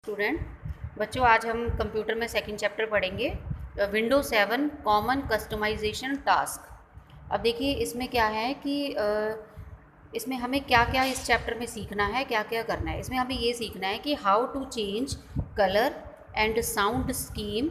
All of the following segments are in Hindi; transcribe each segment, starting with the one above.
स्टूडेंट बच्चों, आज हम कंप्यूटर में सेकंड चैप्टर पढ़ेंगे, विंडो 7 कॉमन कस्टमाइजेशन टास्क। अब देखिए इसमें क्या है कि इसमें हमें क्या क्या इस चैप्टर में सीखना है, क्या क्या करना है। इसमें हमें ये सीखना है कि how to change colour and sound scheme,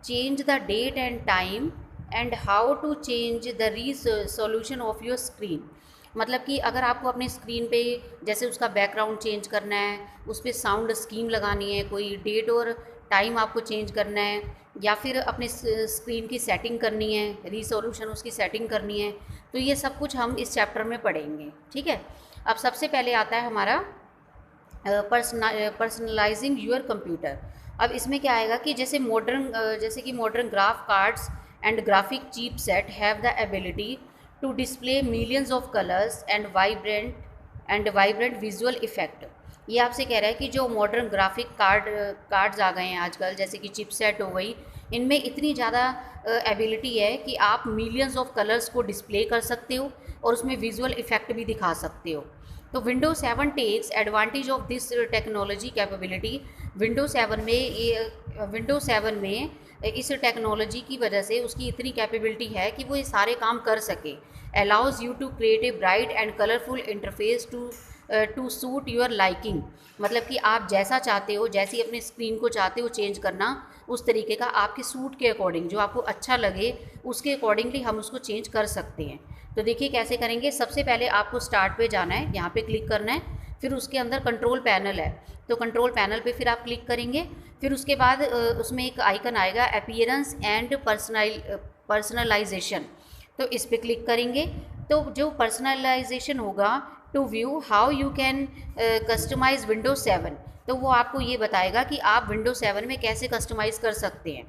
change the date and time, and how to change the resolution of your screen. मतलब कि अगर आपको अपने स्क्रीन पे जैसे उसका बैकग्राउंड चेंज करना है, उस पर साउंड स्कीम लगानी है, कोई डेट और टाइम आपको चेंज करना है, या फिर अपने स्क्रीन की सेटिंग करनी है, रीसोल्यूशन उसकी सेटिंग करनी है, तो ये सब कुछ हम इस चैप्टर में पढ़ेंगे। ठीक है। अब सबसे पहले आता है हमारा पर्सनलाइजिंग यूर कंप्यूटर। अब इसमें क्या आएगा कि जैसे कि modern graph cards and graphic chip set have the ability to display millions of colours and vibrant visual effect. ये आपसे कह रहा है कि जो मॉडर्न ग्राफिक कार्ड्स आ गए हैं आजकल, जैसे कि चिपसेट हो गई, इनमें इतनी ज़्यादा एबिलिटी है कि आप मिलियंस ऑफ कलर्स को डिस्प्ले कर सकते हो और उसमें विजुअल इफेक्ट भी दिखा सकते हो। तो window 7 takes advantage of this technology capability. Window 7 में इस टेक्नोलॉजी की वजह से उसकी इतनी कैपेबिलिटी है कि वो ये सारे काम कर सके। Allows you to create a bright and colourful interface to suit your liking. मतलब कि आप जैसा चाहते हो, जैसी अपनी स्क्रीन को चाहते हो चेंज करना, उस तरीके का आपके सूट के अकॉर्डिंग, जो आपको अच्छा लगे उसके अकॉर्डिंगली हम उसको चेंज कर सकते हैं। तो देखिए कैसे करेंगे। सबसे पहले आपको स्टार्ट पे जाना है, यहाँ पे क्लिक करना है, फिर उसके अंदर कंट्रोल पैनल है, तो कंट्रोल पैनल पे फिर आप क्लिक करेंगे। फिर उसके बाद उसमें एक आइकन आएगा अपीयरेंस एंड पर्सनलाइजेशन, तो इस पर क्लिक करेंगे। तो जो पर्सनलाइजेशन होगा, to view how you can customise window 7, तो वो आपको ये बताएगा कि आप विंडो 7 में कैसे कस्टमाइज कर सकते हैं।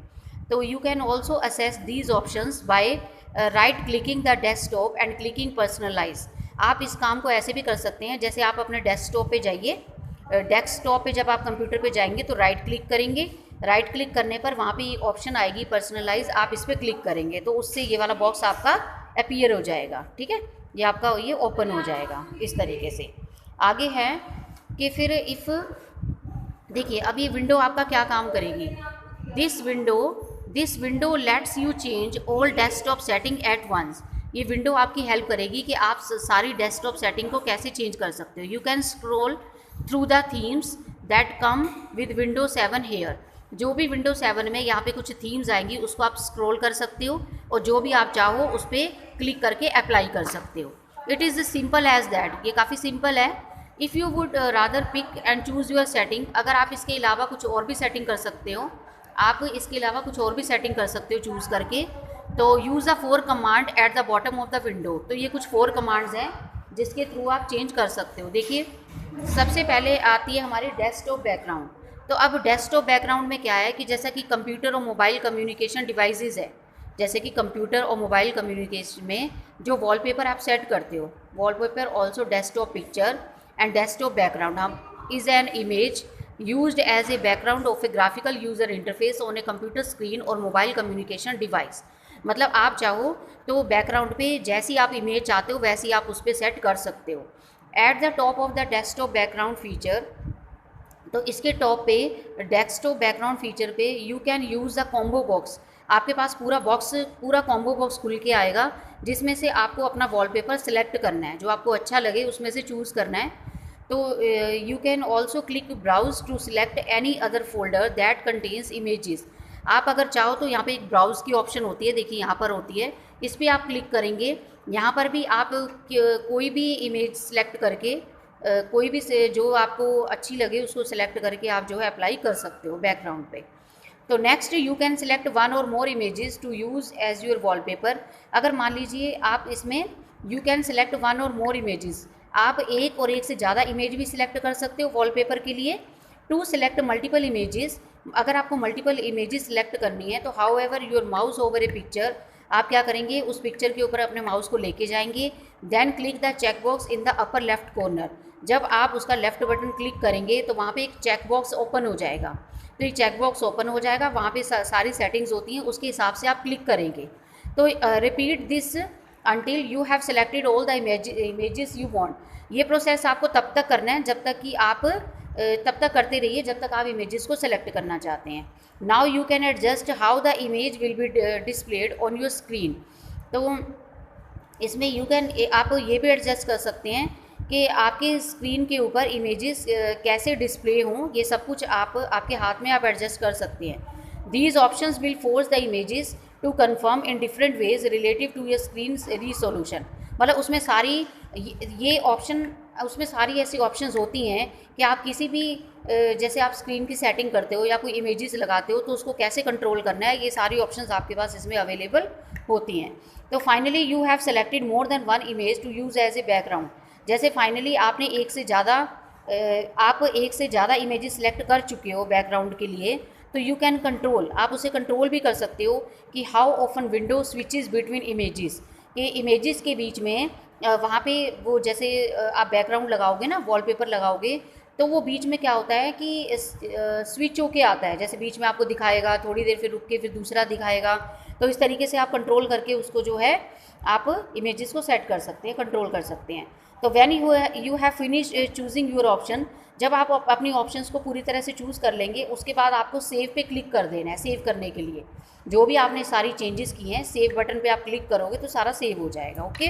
तो you can also access these options by right clicking the desktop and clicking personalise. आप इस काम को ऐसे भी कर सकते हैं, जैसे आप अपने डेस्कटॉप पे जाइए, डेस्कटॉप पे जब आप कंप्यूटर पे जाएंगे तो राइट क्लिक करेंगे, राइट क्लिक करने पर वहाँ पे ऑप्शन आएगी पर्सनलाइज, आप इस पर क्लिक करेंगे तो उससे ये वाला बॉक्स आपका अपीयर हो जाएगा। ठीक है, ये आपका ये ओपन हो जाएगा इस तरीके से। आगे है कि फिर इफ़, देखिए अब ये विंडो आपका क्या काम करेगी। This window this window lets you change all desktop setting at once. ये विंडो आपकी हेल्प करेगी कि आप सारी डेस्कटॉप सेटिंग को कैसे चेंज कर सकते हो। You can scroll through the themes that come with window 7 here. जो भी विंडो 7 में यहाँ पे कुछ थीम्स आएंगी उसको आप स्क्रॉल कर सकते हो और जो भी आप चाहो उस पर क्लिक करके अप्लाई कर सकते हो। It is simple as that, ये काफ़ी सिंपल है। If you would rather pick and choose your setting, अगर आप इसके अलावा कुछ और भी सेटिंग कर सकते हो, आप इसके अलावा कुछ और भी सेटिंग कर सकते हो चूज़ करके, तो use a 4 command at the bottom of the window. तो ये कुछ 4 कमांड्स हैं जिसके थ्रू आप चेंज कर सकते हो। देखिए सबसे पहले आती है हमारी डेस्कटॉप बैकग्राउंड। तो अब डेस्कटॉप बैकग्राउंड में क्या है कि जैसा कि कंप्यूटर और मोबाइल कम्युनिकेशन डिवाइसेस है, जैसे कि कंप्यूटर और मोबाइल कम्युनिकेशन में जो वॉलपेपर आप सेट करते हो, wallpaper also desktop picture and desktop background हम is an image used as a background of a graphical user interface on a computer screen और मोबाइल कम्युनिकेशन डिवाइस। मतलब आप चाहो तो बैकग्राउंड पे जैसी आप इमेज चाहते हो वैसी आप उस पर सेट कर सकते हो। At the top of the desktop background feature, तो इसके टॉप पे डेस्कटॉप बैकग्राउंड फीचर पे you can use the combo box. आपके पास पूरा कॉम्बो बॉक्स खुल के आएगा, जिसमें से आपको अपना वॉलपेपर सेलेक्ट करना है, जो आपको अच्छा लगे उसमें से चूज़ करना है। तो you can also click browse to select any other folder that contains images. आप अगर चाहो तो यहाँ पे एक ब्राउज की ऑप्शन होती है, देखिए यहाँ पर होती है, इस पर आप क्लिक करेंगे। यहाँ पर भी आप कोई भी इमेज सेलेक्ट करके कोई भी से जो आपको अच्छी लगे उसको सिलेक्ट करके आप जो है अप्लाई कर सकते हो बैकग्राउंड पे। तो next you can select 1 or more images to use as your wallpaper. अगर मान लीजिए आप इसमें you can select 1 or more images, आप एक और एक से ज़्यादा इमेज भी सिलेक्ट कर सकते हो वॉलपेपर के लिए। टू सिलेक्ट मल्टीपल इमेजेस, अगर आपको मल्टीपल इमेजेस सिलेक्ट करनी है तो how ever your mouse over A picture, आप क्या करेंगे उस पिक्चर के ऊपर अपने माउस को लेके जाएंगे। Then click the check box in the upper left corner. जब आप उसका लेफ्ट बटन क्लिक करेंगे तो वहाँ पे एक चेक बॉक्स ओपन हो जाएगा। तो ये चेक बॉक्स ओपन हो जाएगा, वहाँ पे सारी सेटिंग्स होती हैं, उसके हिसाब से आप क्लिक करेंगे। तो repeat this until you have selected all the images you want. ये प्रोसेस आपको तब तक करना है जब तक कि आप तब तक करते रहिए जब तक आप इमेजेस को सेलेक्ट करना चाहते हैं। Now you can adjust how the image will be displayed on your screen. तो इसमें यू कैन आप ये भी एडजस्ट कर सकते हैं कि आपके स्क्रीन के ऊपर इमेजेस कैसे डिस्प्ले हों, ये सब कुछ आप आपके हाथ में आप एडजस्ट कर सकते हैं। These options will force the images to confirm in different ways relative to your screen resolution. मतलब उसमें सारी ये ऑप्शन, उसमें सारी ऐसी ऑप्शंस होती हैं कि आप किसी भी जैसे आप स्क्रीन की सेटिंग करते हो या कोई इमेजेस लगाते हो तो उसको कैसे कंट्रोल करना है, ये सारी ऑप्शंस आपके पास इसमें अवेलेबल होती हैं। तो finally you have selected more than one image to use as a background. जैसे फाइनली आपने एक से ज़्यादा इमेजेस सेलेक्ट कर चुके हो बैकग्राउंड के लिए, तो यू कैन कंट्रोल, आप उसे कंट्रोल भी कर सकते हो कि how often window switches between images, कि इमेजेस के बीच में वहाँ पे वो जैसे आप बैकग्राउंड लगाओगे ना, वॉलपेपर लगाओगे, तो वो बीच में क्या होता है कि स्विच होके आता है, जैसे बीच में आपको दिखाएगा, थोड़ी देर फिर रुक के फिर दूसरा दिखाएगा। तो इस तरीके से आप कंट्रोल करके उसको जो है आप इमेजेस को सेट कर सकते हैं, कंट्रोल कर सकते हैं। तो when you have finish choosing your option, जब आप अपनी ऑप्शंस को पूरी तरह से चूज़ कर लेंगे, उसके बाद आपको सेव पे क्लिक कर देना है। सेव करने के लिए जो भी आपने सारी चेंजेस की हैं, सेव बटन पे आप क्लिक करोगे तो सारा सेव हो जाएगा। ओके।